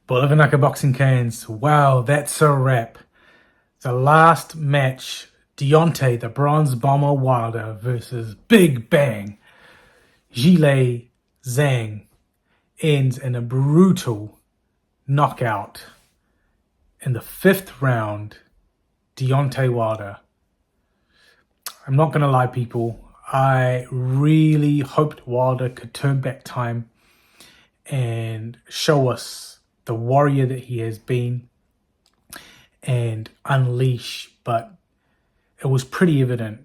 Bula Vinaka boxing cans. Wow, that's a wrap. The last match, Deontay, the Bronze Bomber Wilder versus Big Bang Zhilei Zhang, ends in a brutal knockout. In the 5th round, Deontay Wilder. I'm not going to lie, people. I really hoped Wilder could turn back time and show us the warrior that he has been and unleash, but it was pretty evident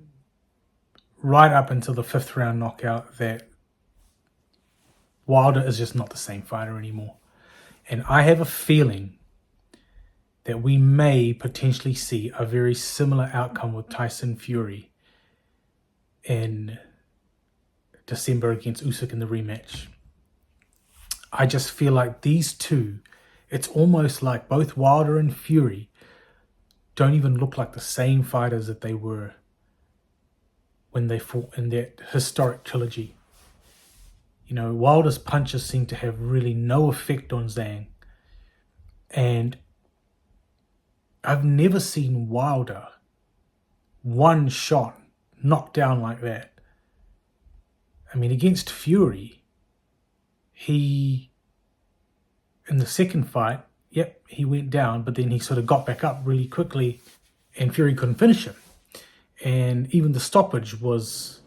right up until the 5th round knockout that Wilder is just not the same fighter anymore. And I have a feeling that we may potentially see a very similar outcome with Tyson Fury in December against Usyk in the rematch. I just feel like these two, it's almost like both Wilder and Fury don't even look like the same fighters that they were when they fought in that historic trilogy. You know, Wilder's punches seem to have really no effect on Zhang. And I've never seen Wilder one shot knocked down like that. I mean, against Fury, he, in the second fight, he went down, but then he sort of got back up really quickly and Fury couldn't finish him. And even the stoppage was,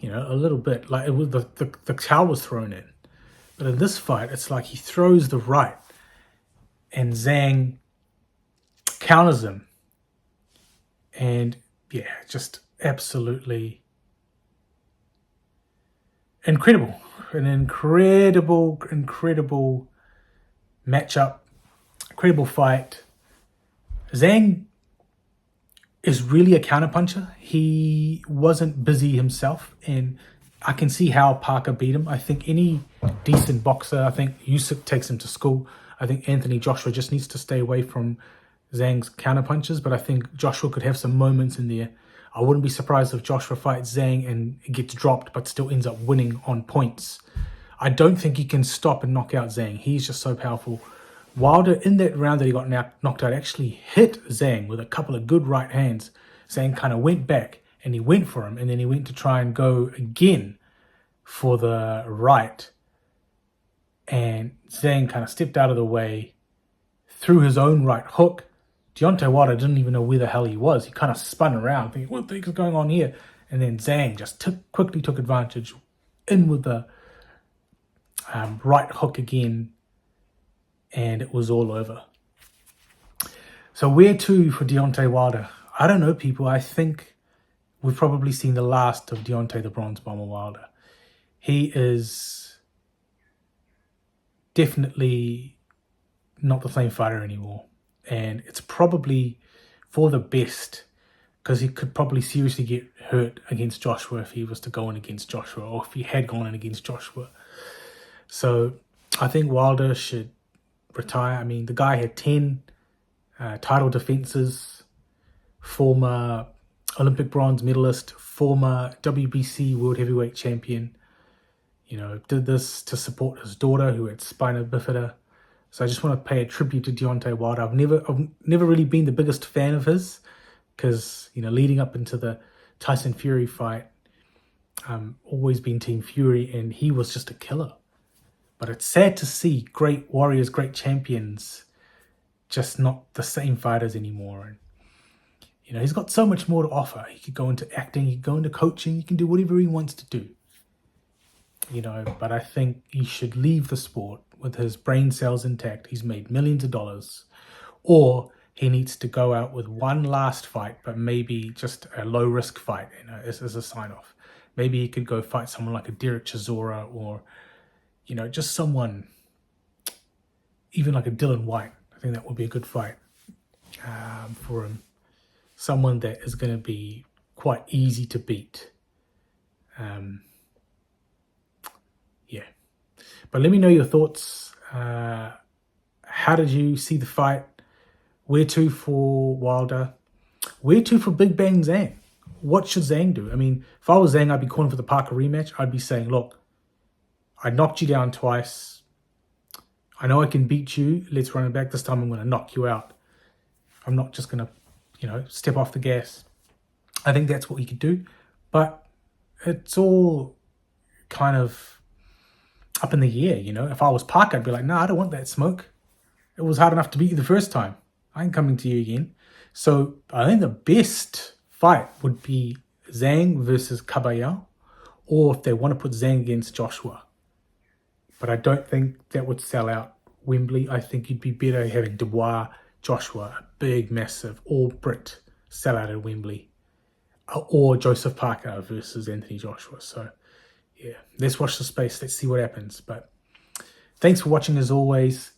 a little bit like it was the towel was thrown in. But in this fight, it's like he throws the right and Zhang counters him. And just absolutely incredible. An incredible matchup. Incredible fight. Zhang is really a counterpuncher. He wasn't busy himself, and I can see how Parker beat him. I think any decent boxer, I think Usyk takes him to school. I think Anthony Joshua just needs to stay away from Zhang's counterpunches, but I think Joshua could have some moments in there. I wouldn't be surprised if Joshua fights Zhang and gets dropped, but still ends up winning on points. I don't think he can stop and knock out Zhang. He's just so powerful. Wilder, in that round that he got knocked out, actually hit Zhang with a couple of good right hands. Zhang kind of went back and he went for him, and then he went to try and go again for the right. And Zhang kind of stepped out of the way, threw his own right hook. Deontay Wilder didn't even know where the hell he was. He kind of spun around thinking, what the heck is going on here? And then Zhang just quickly took advantage, in with the right hook again, and it was all over. So where to for Deontay Wilder? I don't know, people. I think we've probably seen the last of Deontay the Bronze Bomber Wilder. He is definitely not the same fighter anymore. And it's probably for the best, because he could probably seriously get hurt against Joshua if he was to go in against Joshua, or if he had gone in against Joshua. So I think Wilder should retire. I mean, the guy had 10 title defenses, former Olympic bronze medalist, former WBC world heavyweight champion. Did this to support his daughter who had spina bifida. So I just want to pay a tribute to Deontay Wilder. I've never really been the biggest fan of his, because leading up into the Tyson Fury fight, always been Team Fury, and he was just a killer. But it's sad to see great warriors, great champions, just not the same fighters anymore. And he's got so much more to offer. He could go into acting, he could go into coaching, he can do whatever he wants to do. But I think he should leave the sport with his brain cells intact. He's made millions of dollars. Or he needs to go out with one last fight, but maybe just a low-risk fight, as a sign-off. Maybe he could go fight someone like a Derek Chisora, or, just someone, even like a Dylan White. I think that would be a good fight for him. Someone that is going to be quite easy to beat. But let me know your thoughts. How did you see the fight? Where to for Wilder? Where to for Big Bang Zhang? What should Zhang do? I mean, if I was Zhang, I'd be calling for the Parker rematch. I'd be saying, look, I knocked you down twice. I know I can beat you. Let's run it back. This time I'm going to knock you out. I'm not just going to, step off the gas. I think that's what he could do. But it's all kind of up in the air, If I was Parker, I'd be like, no, I don't want that smoke. It was hard enough to beat you the first time. I ain't coming to you again. So I think the best fight would be Zhang versus Kabayao, or if they want to put Zhang against Joshua. But I don't think that would sell out Wembley. I think you'd be better having Dubois, Joshua, a big, massive, all Brit sell out at Wembley. Or Joseph Parker versus Anthony Joshua. So, yeah, let's watch the space. Let's see what happens. But thanks for watching as always.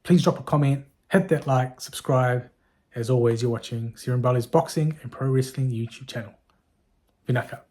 Please drop a comment, hit that like, subscribe. As always, you're watching Seru Boxing and Pro Wrestling YouTube channel. Vinaka.